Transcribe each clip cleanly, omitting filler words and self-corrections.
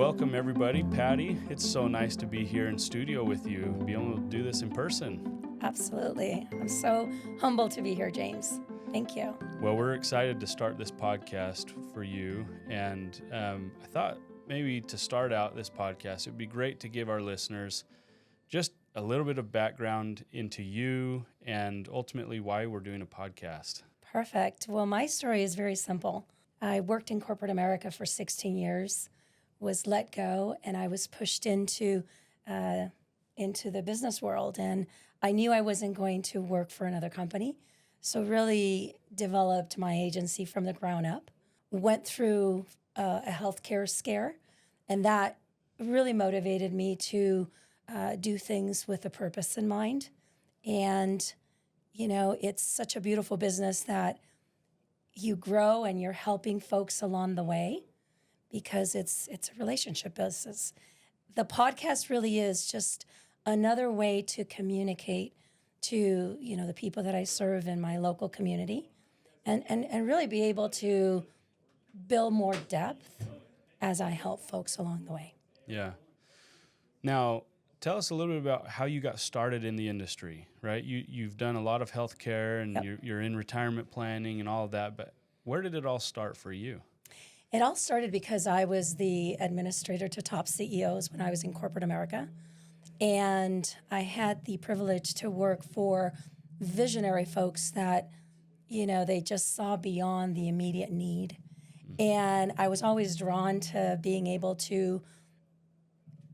Welcome, everybody. Patty, it's so nice to be here in studio with you, be able to do this in person. Absolutely. I'm so humbled to be here, James. Thank you. Well, we're excited to start this podcast for you. And I thought maybe to start out this podcast, it would be great to give our listeners just a little bit of background into you and ultimately why we're doing a podcast. Perfect. Well, my story is very simple. I worked in corporate America for 16 years, was let go, and I was pushed into the business world. And I knew I wasn't going to work for another company. So really developed my agency from the ground up. Went through a healthcare scare, and that really motivated me to do things with a purpose in mind. And, you know, it's such a beautiful business that you grow and you're helping folks along the way because it's a relationship business. The podcast really is just another way to communicate to, you know, the people that I serve in my local community and really be able to build more depth as I help folks along the way. Yeah. Now, tell us a little bit about how you got started in the industry, right? You've done a lot of healthcare and Yep. you're in retirement planning and all of that, but where did it all start for you? It all started because I was the administrator to top CEOs when I was in corporate America. And I had the privilege to work for visionary folks that, you know, they just saw beyond the immediate need. And I was always drawn to being able to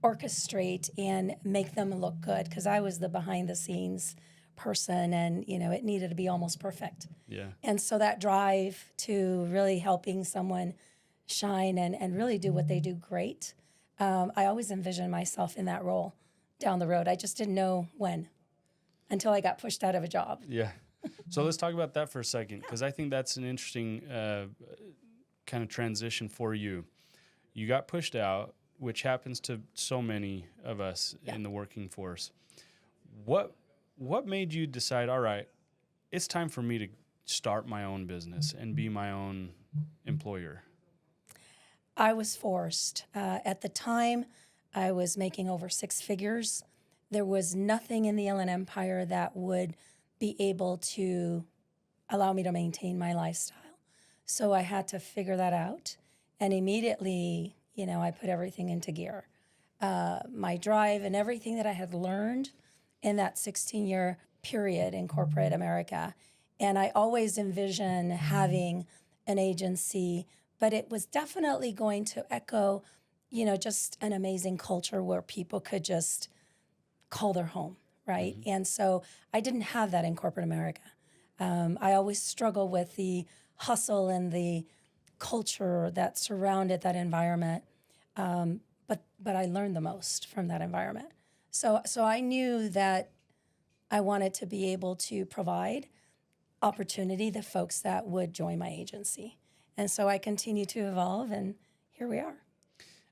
orchestrate and make them look good because I was the behind the scenes person and, you know, it needed to be almost perfect. Yeah. And so that drive to really helping someone shine and really do what they do great, I always envisioned myself in that role down the road. I just didn't know when until I got pushed out of a job. Yeah. So let's talk about that for a second, because I think that's an interesting kind of transition for you. You got pushed out, which happens to so many of us in the working force. What made you decide, all right, it's time for me to start my own business and be my own employer? I was forced. At the time, I was making over six figures. There was nothing in the Inland Empire that would be able to allow me to maintain my lifestyle. So I had to figure that out. And immediately, you know, I put everything into gear. My drive and everything that I had learned in that 16-year period in corporate America. And I always envisioned having an agency, but it was definitely going to echo, you know, just an amazing culture where people could just call their home, right? Mm-hmm. And so I didn't have that in corporate America. I always struggle with the hustle and the culture that surrounded that environment, but I learned the most from that environment. So I knew that I wanted to be able to provide opportunity to folks that would join my agency. And so I continue to evolve, and here we are.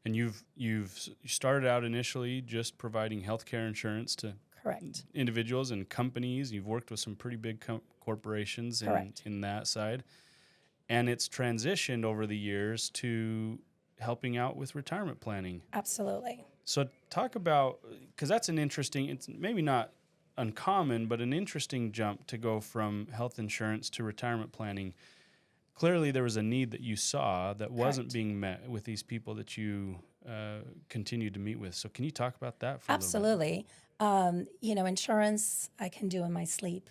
And you've started out initially just providing healthcare insurance to Correct. individuals and companies. You've worked with some pretty big corporations in that side. And it's transitioned over the years to helping out with retirement planning. Absolutely. So talk about, because that's an interesting, it's maybe not uncommon, but an interesting jump to go from health insurance to retirement planning. Clearly there was a need that you saw that wasn't being met with these people that you continued to meet with. So can you talk about that for a little bit? Absolutely. You know, insurance I can do in my sleep.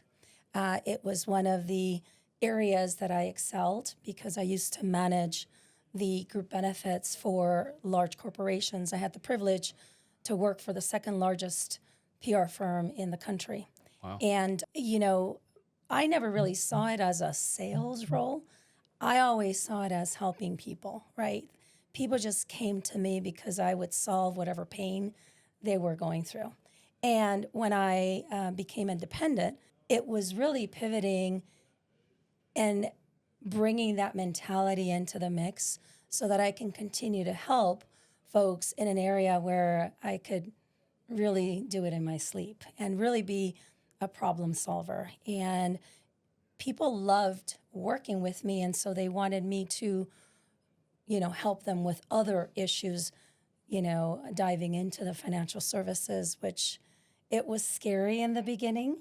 It was one of the areas that I excelled because I used to manage the group benefits for large corporations. I had the privilege to work for the second largest PR firm in the country. Wow. And, you know, I never really saw it as a sales role. I always saw it as helping people, right? People just came to me because I would solve whatever pain they were going through. And when I became independent, it was really pivoting and bringing that mentality into the mix so that I can continue to help folks in an area where I could really do it in my sleep and really be a problem solver. And people loved working with me, and so they wanted me to, you know, help them with other issues diving into the financial services, which it was scary in the beginning.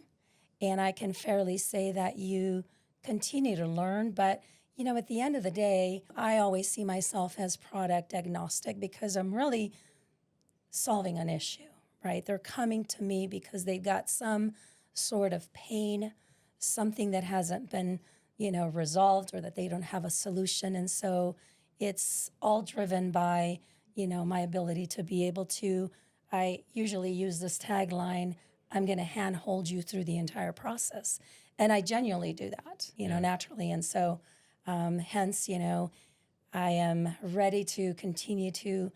And I can fairly say that you continue to learn. But, at the end of the day, I always see myself as product agnostic because I'm really solving an issue, right? They're coming to me because they've got some sort of pain, something that hasn't been, resolved, or that they don't have a solution. And so it's all driven by, my ability to be able to, I usually use this tagline, I'm going to handhold you through the entire process. And I genuinely do that, naturally. And so hence, I am ready to continue to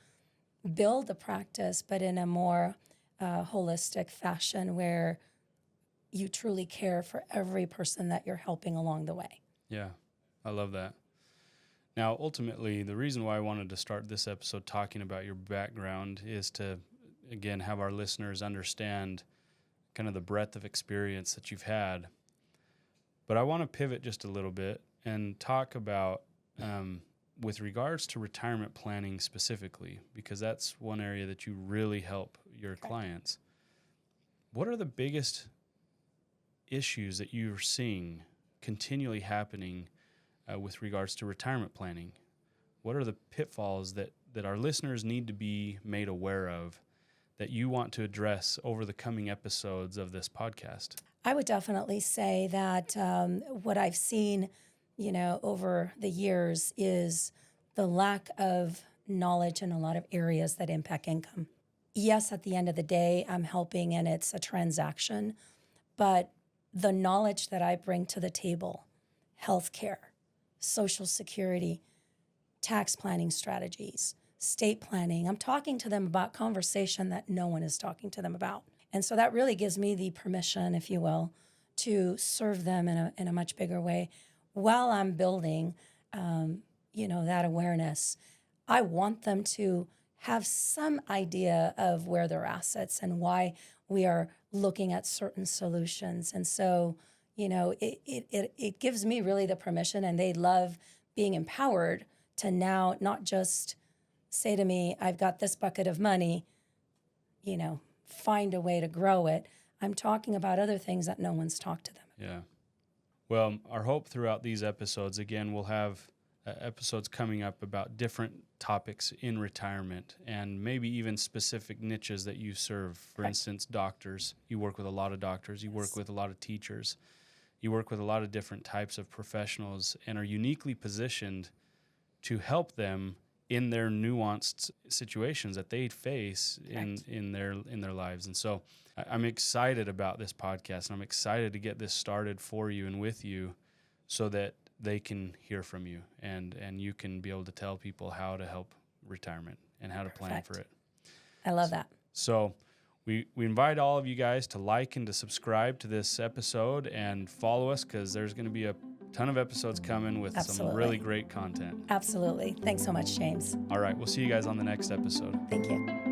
build the practice, but in a more holistic fashion where you truly care for every person that you're helping along the way. Yeah, I love that. Now, ultimately, the reason why I wanted to start this episode talking about your background is to, again, have our listeners understand kind of the breadth of experience that you've had. But I want to pivot just a little bit and talk about, with regards to retirement planning specifically, because that's one area that you really help your clients. What are the biggest issues that you're seeing continually happening with regards to retirement planning? What are the pitfalls that our listeners need to be made aware of that you want to address over the coming episodes of this podcast? I would definitely say that what I've seen, over the years is the lack of knowledge in a lot of areas that impact income. Yes, at the end of the day, I'm helping and it's a transaction, but the knowledge that I bring to the table, healthcare, Social Security, tax planning strategies, estate planning, I'm talking to them about conversation that no one is talking to them about. And so that really gives me the permission, if you will, to serve them in a much bigger way while I'm building, that awareness. I want them to have some idea of where their assets and why we are looking at certain solutions. And so, it gives me really the permission, and they love being empowered to now not just say to me, I've got this bucket of money, find a way to grow it. I'm talking about other things that no one's talked to them about. Yeah. Well, our hope throughout these episodes, again, we'll have episodes coming up about different topics in retirement and maybe even specific niches that you serve. For instance, doctors. You work with a lot of doctors. You work with a lot of teachers. You work with a lot of different types of professionals and are uniquely positioned to help them in their nuanced situations that they face in their lives. And so I'm excited about this podcast, and I'm excited to get this started for you and with you so that they can hear from you and you can be able to tell people how to help retirement and how to plan for it. I love that. So we invite all of you guys to like and to subscribe to this episode and follow us, because there's going to be a ton of episodes coming with some really great content. Absolutely. Thanks so much, James. All right. We'll see you guys on the next episode. Thank you.